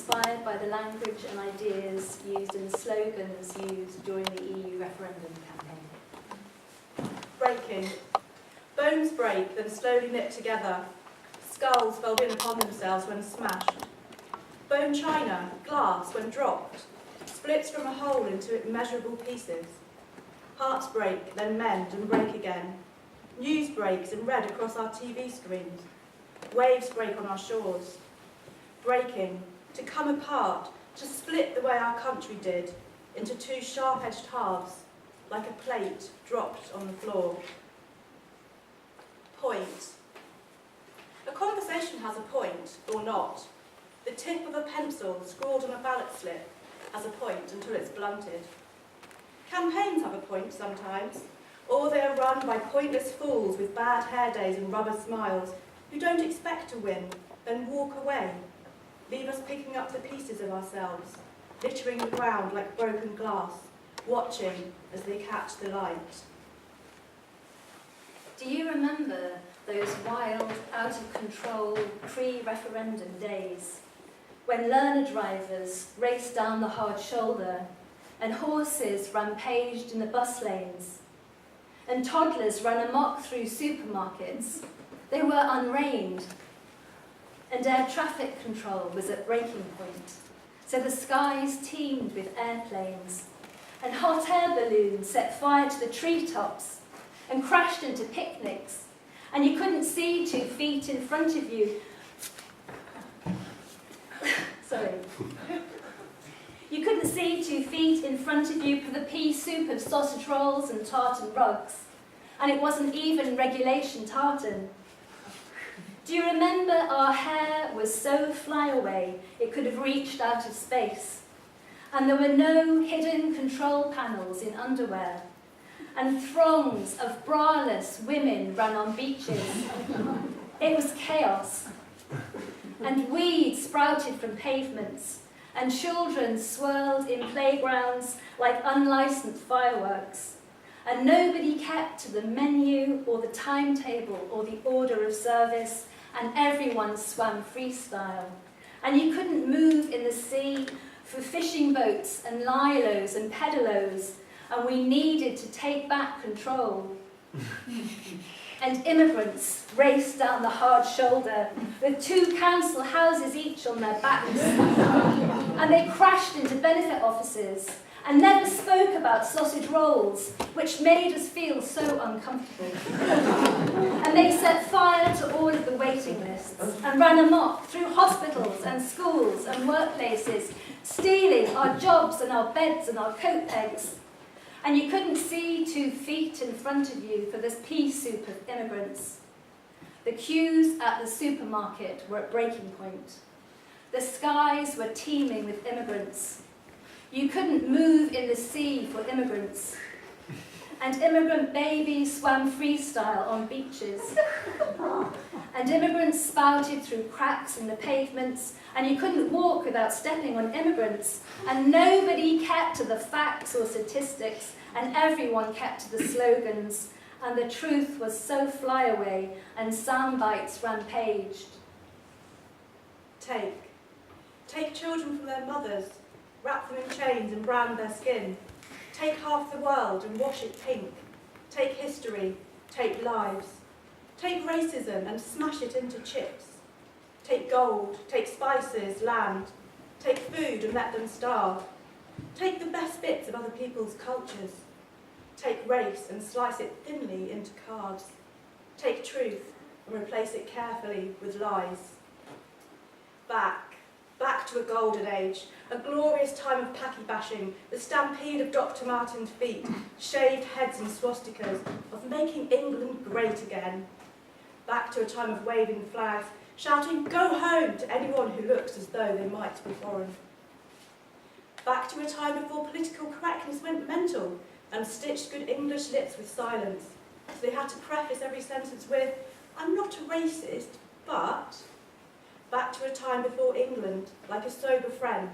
inspired by the language and ideas used in the slogans used during the EU referendum campaign. Breaking. Bones break, then slowly knit together. Skulls fold in upon themselves when smashed. Bone china, glass, when dropped, splits from a hole into immeasurable pieces. Hearts break, then mend and break again. News breaks in red across our TV screens. Waves break on our shores. Breaking, to come apart, to split the way our country did, into two sharp-edged halves, like a plate dropped on the floor. Point. A conversation has a point, or not. The tip of a pencil scrawled on a ballot slip has a point until it's blunted. Campaigns have a point sometimes, or they are run by pointless fools with bad hair days and rubber smiles who don't expect to win, then walk away, leave us picking up the pieces of ourselves, littering the ground like broken glass, watching as they catch the light. Do you remember those wild, out-of-control, pre-referendum days when learner drivers raced down the hard shoulder and horses rampaged in the bus lanes and toddlers ran amok through supermarkets? They were unreined, and air traffic control was at breaking point, so the skies teemed with airplanes, and hot air balloons set fire to the treetops and crashed into picnics, and you couldn't see 2 feet in front of you. Sorry. You couldn't see 2 feet in front of you for the pea soup of sausage rolls and tartan rugs, and it wasn't even regulation tartan. Do you remember our hair was so flyaway it could have reached out of space, and there were no hidden control panels in underwear, and throngs of braless women ran on beaches? It was chaos, and weeds sprouted from pavements, and children swirled in playgrounds like unlicensed fireworks, and nobody kept to the menu or the timetable or the order of service, and everyone swam freestyle. And you couldn't move in the sea for fishing boats and lilos and pedalos, and we needed to take back control. And immigrants raced down the hard shoulder with 2 council houses each on their backs, and they crashed into benefit offices and never spoke about sausage rolls, which made us feel so uncomfortable. And they set fire to all of the waiting lists and ran amok through hospitals and schools and workplaces, stealing our jobs and our beds and our coat pegs. And you couldn't see 2 feet in front of you for this pea soup of immigrants. The queues at the supermarket were at breaking point. The skies were teeming with immigrants. You couldn't move in the sea for immigrants. And immigrant babies swam freestyle on beaches. And immigrants spouted through cracks in the pavements, and you couldn't walk without stepping on immigrants. And nobody kept to the facts or statistics, and everyone kept to the slogans. And the truth was so flyaway, and sound bites rampaged. Take children from their mothers, wrap them in chains and brand their skin. Take half the world and wash it pink. Take history, take lives. Take racism and smash it into chips. Take gold, take spices, land. Take food and let them starve. Take the best bits of other people's cultures. Take race and slice it thinly into cards. Take truth and replace it carefully with lies. Back to a golden age, a glorious time of packy bashing, the stampede of Dr. Martin's feet, shaved heads and swastikas, of making England great again. Back to a time of waving flags, shouting, "Go home," to anyone who looks as though they might be foreign. Back to a time before political correctness went mental and stitched good English lips with silence, so they had to preface every sentence with, "I'm not a racist, but..." Back to a time before England, like a sober friend,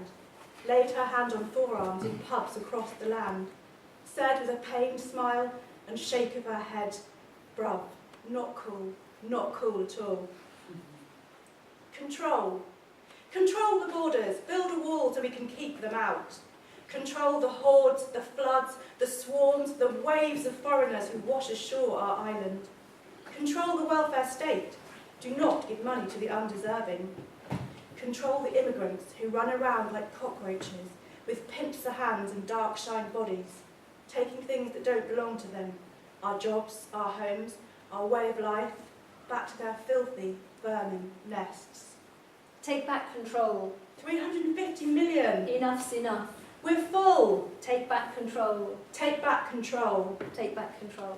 laid her hand on forearms in pubs across the land, said with a pained smile and shake of her head, "Bruv, not cool at all." Control Control the borders, build a wall so we can keep them out. Control the hordes, the floods, the swarms, the waves of foreigners who wash ashore our island. Control the welfare state. Do not give money to the undeserving. Control the immigrants who run around like cockroaches with pincer hands and dark-shined bodies, taking things that don't belong to them, our jobs, our homes, our way of life, back to their filthy, vermin nests. Take back control. 350 million. Enough's enough. We're full. Take back control. Take back control. Take back control.